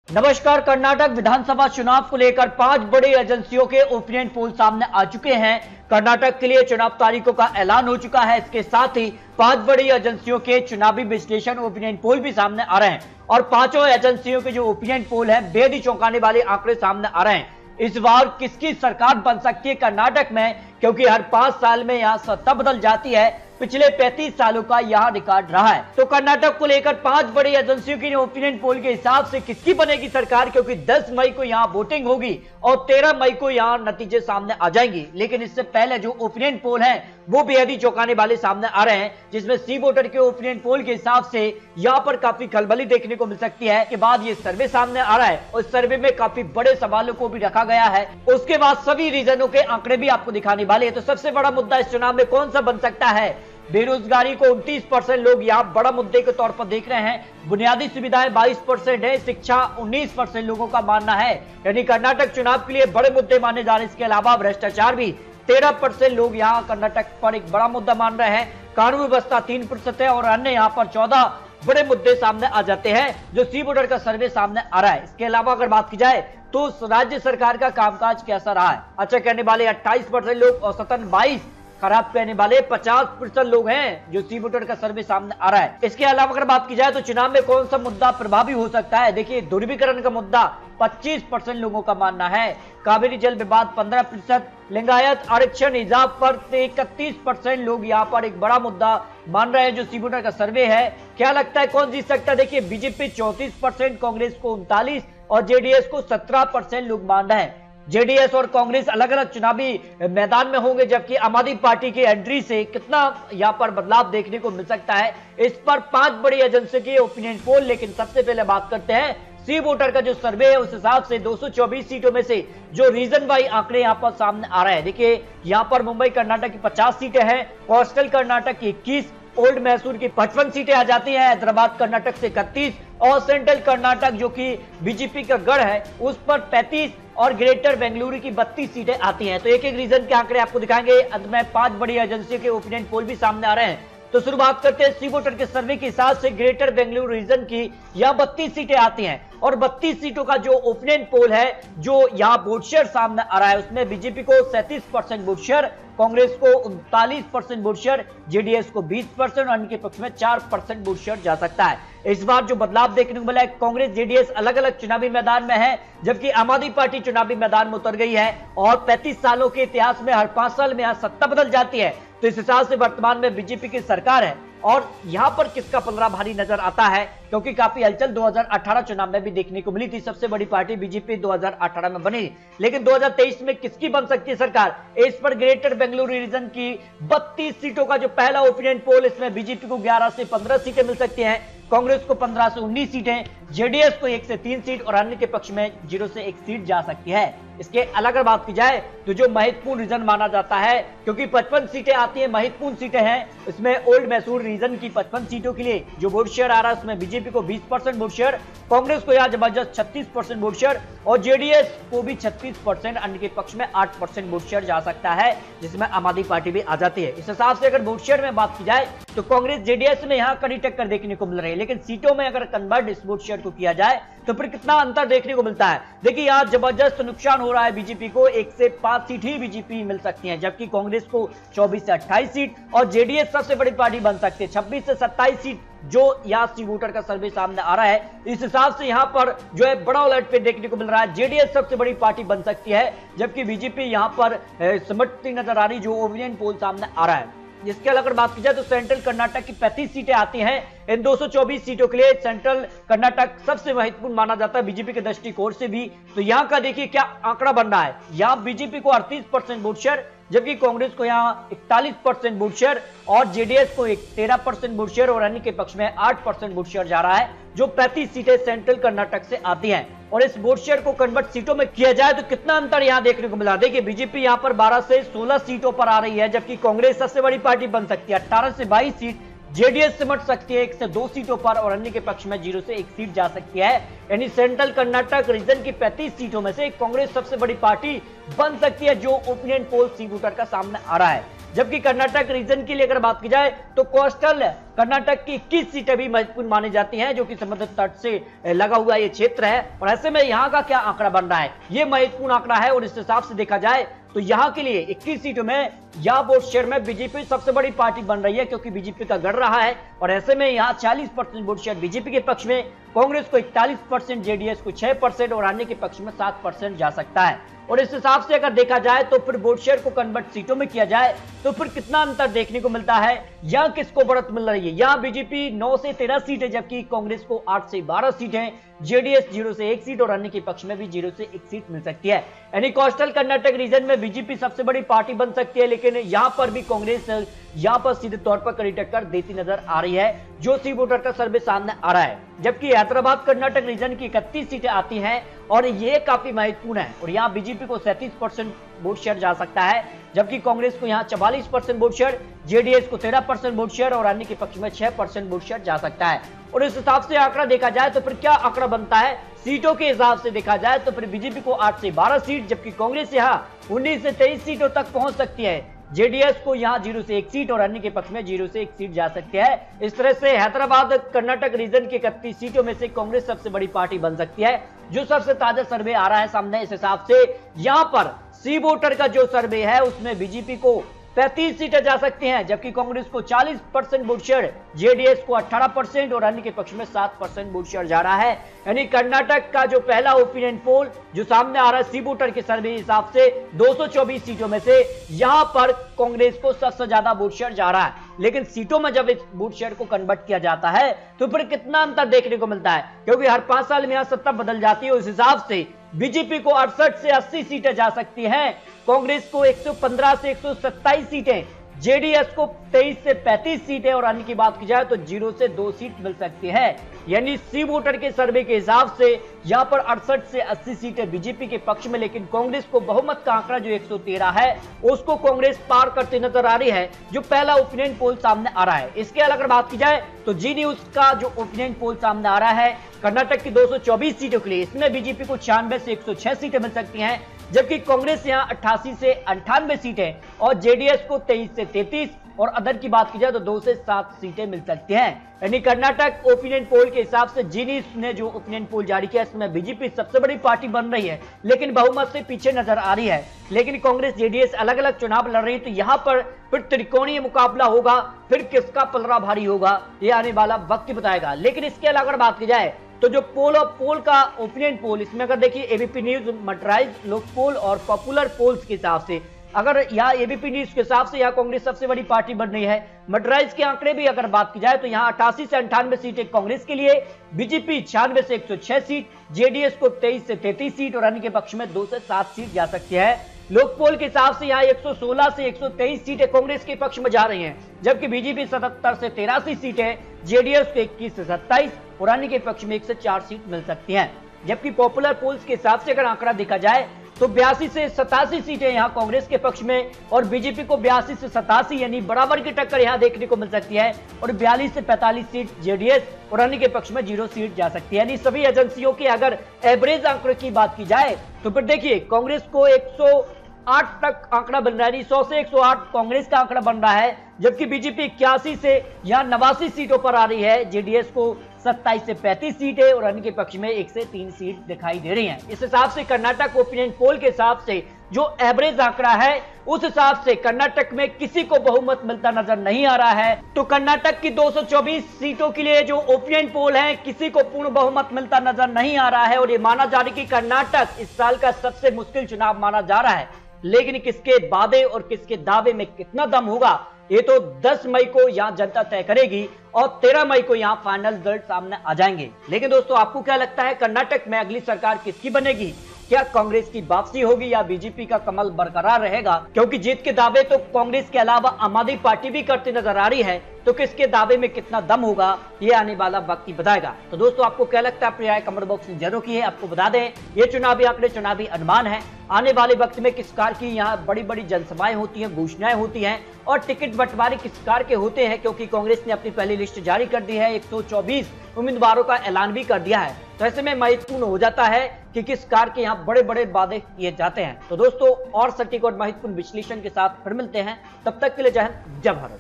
नमस्कार। कर्नाटक विधानसभा चुनाव को लेकर 5 बड़ी एजेंसियों के ओपिनियन पोल सामने आ चुके हैं। कर्नाटक के लिए चुनाव तारीखों का ऐलान हो चुका है। इसके साथ ही 5 बड़ी एजेंसियों के चुनावी विश्लेषण ओपिनियन पोल भी सामने आ रहे हैं और पांचों एजेंसियों के जो ओपिनियन पोल है बेहद ही चौंकाने वाले आंकड़े सामने आ रहे हैं। इस बार किसकी सरकार बन सकती है कर्नाटक में, क्योंकि हर 5 साल में यहां सत्ता बदल जाती है। पिछले 35 सालों का यहां रिकॉर्ड रहा है। तो कर्नाटक को लेकर 5 बड़ी एजेंसियों की ओपिनियन पोल के हिसाब से किसकी बनेगी सरकार, क्योंकि 10 मई को यहां वोटिंग होगी और 13 मई को यहां नतीजे सामने आ जाएंगे। लेकिन इससे पहले जो ओपिनियन पोल है वो बेहद ही चौंकाने वाले सामने आ रहे हैं, जिसमें सी वोटर के ओपिनियन पोल के हिसाब से यहां पर काफी खलबली देखने को मिल सकती है। के बाद ये सर्वे सामने आ रहा है और इस सर्वे में काफी बड़े सवालों को भी रखा गया है। उसके बाद सभी रीजनों के आंकड़े भी आपको दिखाने वाले हैं। तो सबसे बड़ा मुद्दा इस चुनाव में कौन सा बन सकता है? बेरोजगारी को 29% लोग यहां बड़ा मुद्दे के तौर पर देख रहे हैं। बुनियादी सुविधाएं 22% है, शिक्षा 19% लोगों का मानना है, यानी कर्नाटक चुनाव के लिए बड़े मुद्दे माने जा रहे हैं। इसके अलावा भ्रष्टाचार भी 13% लोग यहां कर्नाटक पर एक बड़ा मुद्दा मान रहे हैं। कानून व्यवस्था 3% है और अन्य यहां पर 14 बड़े मुद्दे सामने आ जाते हैं जो सी वोटर का सर्वे सामने आ रहा है। इसके अलावा अगर बात की जाए तो राज्य सरकार का कामकाज कैसा रहा है? अच्छा कहने वाले 28% लोग, औसतन 22, खराब कहने वाले 50% लोग हैं जो सी वोटर का सर्वे सामने आ रहा है। इसके अलावा अगर बात की जाए तो चुनाव में कौन सा मुद्दा प्रभावी हो सकता है? देखिए, ध्रुवीकरण का मुद्दा 25% लोगों का मानना है। कावेरी जल विवाद 15%, लिंगायत आरक्षण हिजाब पर 31% लोग यहाँ पर एक बड़ा मुद्दा मान रहे हैं जो सी वोटर का सर्वे है। क्या लगता है कौन जीत सकता है? देखिए, बीजेपी 34%, कांग्रेस को 39% और जेडीएस को 17% लोग मान रहे हैं। जेडीएस और कांग्रेस अलग अलग चुनावी मैदान में होंगे, जबकि आम आदमी पार्टी की एंट्री से कितना यहां पर बदलाव देखने को मिल सकता है, इस पर 5 बड़ी एजेंसी के ओपिनियन पोल। लेकिन सबसे पहले बात करते हैं सी वोटर का जो सर्वे है, उस हिसाब से 224 सीटों में से जो रीजन वाई आंकड़े यहां पर सामने आ रहे हैं। देखिए, यहां पर मुंबई कर्नाटक की 50 सीटें हैं, कोस्टल कर्नाटक की 21, ओल्ड मैसूर की 55 सीटें आ जाती हैं, हैदराबाद कर्नाटक से 31 और सेंट्रल कर्नाटक जो कि बीजेपी का गढ़ है उस पर 35 और ग्रेटर बेंगलुरु की 32 सीटें आती हैं। तो एक एक रीजन के आंकड़े आपको दिखाएंगे। अंत में 5 बड़ी एजेंसियों के ओपिनियन पोल भी सामने आ रहे हैं। तो शुरुआत करते हैं सी वोटर के सर्वे के हिसाब से ग्रेटर बेंगलुरु रीजन की यहां 32 सीटें आती हैं और 32 सीटों का जो ओपिनियन पोल है जो यहां वोट शेयर सामने आ रहा है, उसमें बीजेपी को 37% वोट शेयर, कांग्रेस को 39% वोट शेयर, जेडीएस को 20% और अन्य के पक्ष में 4% वोट शेयर जा सकता है। इस बार जो बदलाव देखने को मिला है, कांग्रेस जेडीएस अलग अलग चुनावी मैदान में है, जबकि आम आदमी पार्टी चुनावी मैदान में उतर गई है और 35 सालों के इतिहास में हर 5 साल में यहां सत्ता बदल जाती है। तो इस हिसाब से वर्तमान में बीजेपी की सरकार है और यहां पर किसका पलड़ा भारी नजर आता है, क्योंकि काफी हलचल 2018 चुनाव में भी देखने को मिली थी। सबसे बड़ी पार्टी बीजेपी 2018 में बनी, लेकिन 2023 में किसकी बन सकती है सरकार? इस पर ग्रेटर बेंगलुरु रीजन की 32 सीटों का जो पहला ओपिनियन पोल, इसमें बीजेपी को 11 से 15 सीटें मिल सकती हैं, कांग्रेस को 15 से 19 सीटें, जेडीएस को 1 से 3 सीट और अन्य के पक्ष में 0 से 1 सीट जा सकती है। इसके अलग अगर बात की जाए तो जो महत्वपूर्ण रीजन माना जाता है, क्योंकि 55 सीटें आती हैं, महत्वपूर्ण सीटें हैं, इसमें ओल्ड मैसूर रीजन की 55 सीटों के लिए जो वोट शेयर आ रहा है उसमें बीजेपी को 20% वोट शेयर, कांग्रेस को यहां जबरदस्त 36% वोट शेयर और जेडीएस को भी 36%, अन्य के पक्ष में 8% वोट शेयर जा सकता है, जिसमें आम आदमी पार्टी भी आ जाती है। इस हिसाब से अगर वोट शेयर में बात की जाए तो कांग्रेस जेडीएस में यहां कड़ी टक्कर देखने को मिल रही है, लेकिन सीटों में अगर कन्वर्ट इस वोट शेयर को किया जाए तो फिर कितना अंतर देखने को मिलता है? देखिए, यहां जबरदस्त नुकसान हो रहा है बीजेपी को, 1 से 5 सीट ही बीजेपी मिल सकती है, जबकि कांग्रेस को 24 से 28 सीट और जेडीएस सबसे बड़ी पार्टी बन सकती है 26 से 27 सीट, जो यहां सी वोटर का सर्वे सामने आ रहा है। इस हिसाब से यहां पर जो है बड़ा उलटफेर देखने को मिल रहा है। जेडीएस सबसे बड़ी पार्टी बन सकती है, जबकि बीजेपी यहां पर सिमटती नजर आ रही, जो ओपिनियन पोल सामने आ रहा है। जिसके अगर बात की जाए तो सेंट्रल कर्नाटक की 35 सीटें आती हैं। इन 224 सीटों के लिए सेंट्रल कर्नाटक सबसे महत्वपूर्ण माना जाता है बीजेपी के दृष्टिकोण से भी। तो यहां का देखिए क्या आंकड़ा बन रहा है। यहां बीजेपी को 38% वोट शेयर, जबकि कांग्रेस को यहां 41% वोट शेयर और जेडीएस को 13% वोट शेयर और अन्य के पक्ष में 8% वोट शेयर जा रहा है, जो 35 सीटें सेंट्रल कर्नाटक से आती हैं। और इस वोट शेयर को कन्वर्ट सीटों में किया जाए तो कितना अंतर यहां देखने को मिला? देखिए, बीजेपी यहां पर 12 से 16 सीटों पर आ रही है, जबकि कांग्रेस सबसे बड़ी पार्टी बन सकती है 18 से 22 सीट, जेडीएस सिमट सकती है 1 से 2 सीटों पर और अन्य के पक्ष में 0 से 1 सीट जा सकती है। यानी सेंट्रल कर्नाटक रीजन की 35 सीटों में से कांग्रेस सबसे बड़ी पार्टी बन सकती है, जो ओपिनियन पोल सी वोटर का सामने आ रहा है। जबकि कर्नाटक रीजन की अगर बात की जाए तो कोस्टल कर्नाटक की 21 सीटें भी महत्वपूर्ण मानी जाती हैं, जो कि समुद्र तट से लगा हुआ ये क्षेत्र है। और ऐसे में यहाँ का क्या आंकड़ा बन रहा है, ये महत्वपूर्ण आंकड़ा है। और इस हिसाब से देखा जाए तो यहाँ के लिए 21 सीटों में यहाँ वोट शेयर में बीजेपी सबसे बड़ी पार्टी बन रही है, क्योंकि बीजेपी का गढ़ रहा है। और ऐसे में यहाँ 40% वोट शेयर बीजेपी के पक्ष में, कांग्रेस को 41%, जेडीएस को 6% और अन्य के पक्ष में 7% जा सकता है। और इस हिसाब से अगर देखा जाए तो फिर वोट शेयर को कन्वर्ट सीटों में किया जाए तो फिर कितना अंतर देखने को मिलता है, यहाँ किसको बढ़त मिल रही है। यहाँ बीजेपी 9 से 13 सीट है, जबकि कांग्रेस को 8 से 12 सीट है, जेडीएस 0 से 1 सीट और अन्य के पक्ष में भी 0 से 1 सीट मिल सकती है। यानी कोस्टल कर्नाटक रीजन में बीजेपी सबसे बड़ी पार्टी बन सकती है, लेकिन यहाँ पर भी कांग्रेस यहाँ पर सीधे तौर पर कड़ी टक्कर देती नजर आ रही है, जो सी वोटर का सर्वे सामने आ रहा है। जबकि हैदराबाद कर्नाटक रीजन की 31 सीटें आती हैं और ये काफी महत्वपूर्ण है। और यहाँ बीजेपी को 37% वोट शेयर जा सकता है, जबकि कांग्रेस को यहाँ 44% वोट शेयर, जेडीएस को 13% वोट शेयर और अन्य के पक्ष में 6% वोट शेयर जा सकता है। और इस हिसाब से आंकड़ा देखा जाए तो फिर क्या आंकड़ा बनता है, सीटों के हिसाब से देखा जाए तो फिर बीजेपी को 8 से 12 सीट, जबकि कांग्रेस यहाँ 19 से 23 सीटों तक पहुंच सकती है। जेडीएस को यहां 0 से 1 सीट और अन्य के पक्ष में 0 से 1 सीट जा सकती है। इस तरह से हैदराबाद कर्नाटक रीजन की 31 सीटों में से कांग्रेस सबसे बड़ी पार्टी बन सकती है, जो सबसे ताजा सर्वे आ रहा है सामने। इस हिसाब से यहां पर सी वोटर का जो सर्वे है उसमें बीजेपी को 35 सीटें जा सकती हैं, जबकि कांग्रेस को 40% वोट शेयर, जेडीएस को 18% और अन्य के पक्ष में 7% वोट शेयर जा रहा है। यानी कर्नाटक का जो पहला ओपिनियन पोल जो सामने आ रहा है सी वोटर के सर्वे हिसाब से 224 सीटों में से यहां पर कांग्रेस को सबसे ज्यादा वोट शेयर जा रहा है। लेकिन सीटों में जब इस वोट शेयर को कन्वर्ट किया जाता है तो फिर कितना अंतर देखने को मिलता है, क्योंकि हर 5 साल में यहां सत्ता बदल जाती है। उस हिसाब से बीजेपी को 68 से 80 सीटें जा सकती हैं, कांग्रेस को 115 से 127 सीटें, जेडीएस को 23 से 35 सीटें और अन्य की बात की जाए तो 0 से 2 सीट मिल सकती है। यानी सी वोटर के सर्वे के हिसाब से यहां पर 68 से 80 सीटें बीजेपी के पक्ष में, लेकिन कांग्रेस को बहुमत का आंकड़ा जो 113 है उसको कांग्रेस पार करते नजर आ रही है, जो पहला ओपिनियन पोल सामने आ रहा है। इसके अलावा अगर बात की जाए तो जी न्यूज का जो ओपिनियन पोल सामने आ रहा है कर्नाटक की 224 सीटों के लिए, इसमें बीजेपी को 96 से 106 सीटें मिल सकती हैं, जबकि कांग्रेस यहां 88 से 98 सीटें और जेडीएस को 23 से 33 और अदर की बात की जाए तो 2 से 7 सीटें मिल सकती हैं। यानी कर्नाटक ओपिनियन पोल के हिसाब से जी न्यूज ने जो ओपिनियन पोल जारी किया इसमें बीजेपी सबसे बड़ी पार्टी बन रही है, लेकिन बहुमत से पीछे नजर आ रही है। लेकिन कांग्रेस जेडीएस अलग अलग चुनाव लड़ रही है, तो यहाँ पर फिर त्रिकोणीय मुकाबला होगा, फिर किसका पलड़ा भारी होगा ये आने वाला वक्त बताएगा। लेकिन इसके अलावा अगर बात की जाए तो जो पोल का ओपिनियन पोल, इसमें अगर देखिए एबीपी न्यूज, मर्कराइज लोक पोल और पॉपुलर पोल्स के हिसाब से, अगर यहाँ एबीपी न्यूज के हिसाब से यहाँ कांग्रेस सबसे बड़ी पार्टी बन रही है। मर्कराइज के आंकड़े भी अगर बात की जाए तो यहाँ 88 से 98 सीटें कांग्रेस के लिए, बीजेपी 96 से 106 सीट, जेडीएस को 23 से 33 सीट और अन्य के पक्ष में 2 से 7 सीट जा सकती है। लोकपोल के हिसाब से यहाँ 116 से 123 सीटें कांग्रेस के पक्ष में जा रही हैं, जबकि बीजेपी 77 से 83 सीटें, जेडीएस को 21 से 27 और अन्य के पक्ष में 1 से 4 सीट मिल सकती हैं। जबकि पॉपुलर पोल्स के हिसाब से अगर आंकड़ा देखा जाए तो 82 से 87 सीटें यहां कांग्रेस के पक्ष में और बीजेपी को 82 से 87 यानी बराबर की टक्कर यहां देखने को मिल सकती है, और 42 से 45 सीट जेडीएस और अन्य के पक्ष में 0 सीट जा सकती है। यानी सभी एजेंसियों के अगर एवरेज आंकड़े की बात की जाए तो फिर देखिए कांग्रेस को 108 तक आंकड़ा बन रहा है, 100 से 108 कांग्रेस का आंकड़ा बन रहा है, जबकि बीजेपी 81 से यहां 89 सीटों पर आ रही है, जेडीएस को 27 से 35 सीटें और अन्य के पक्ष में 1 से 3 सीट दिखाई दे रही हैं। इस हिसाब से कर्नाटक ओपिनियन पोल के हिसाब से जो एवरेज आंकड़ा है उस हिसाब से कर्नाटक में किसी को बहुमत मिलता नजर नहीं आ रहा है। तो कर्नाटक की 224 सीटों के लिए जो ओपिनियन पोल है किसी को पूर्ण बहुमत मिलता नजर नहीं आ रहा है, और ये माना जा रहा है कि कर्नाटक इस साल का सबसे मुश्किल चुनाव माना जा रहा है। लेकिन किसके वादे और किसके दावे में कितना दम होगा ये तो 10 मई को यहां जनता तय करेगी और 13 मई को यहां फाइनल रिजल्ट सामने आ जाएंगे। लेकिन दोस्तों आपको क्या लगता है कर्नाटक में अगली सरकार किसकी बनेगी? क्या कांग्रेस की वापसी होगी या बीजेपी का कमल बरकरार रहेगा? क्योंकि जीत के दावे तो कांग्रेस के अलावा आम आदमी पार्टी भी करती नजर आ रही है, तो किसके दावे में कितना दम होगा ये आने वाला वक्त ही बताएगा। तो दोस्तों आपको क्या लगता है अपनी राय कमेंट बॉक्स में जरूर की है। आपको बता दें ये चुनावी आंकड़े चुनावी अनुमान है, आने वाले वक्त में किस कार की यहाँ बड़ी बड़ी जनसभाएं होती हैं, घोषणाएं होती हैं और टिकट बंटवारे किस कार के होते हैं, क्योंकि कांग्रेस ने अपनी पहली लिस्ट जारी कर दी है, 124 उम्मीदवारों का ऐलान भी कर दिया है। तो ऐसे में महत्वपूर्ण हो जाता है कि किस कार के यहाँ बड़े बड़े वादे किए जाते हैं। तो दोस्तों और सटीक और महत्वपूर्ण विश्लेषण के साथ फिर मिलते हैं, तब तक के लिए जय हिंद, जय भारत।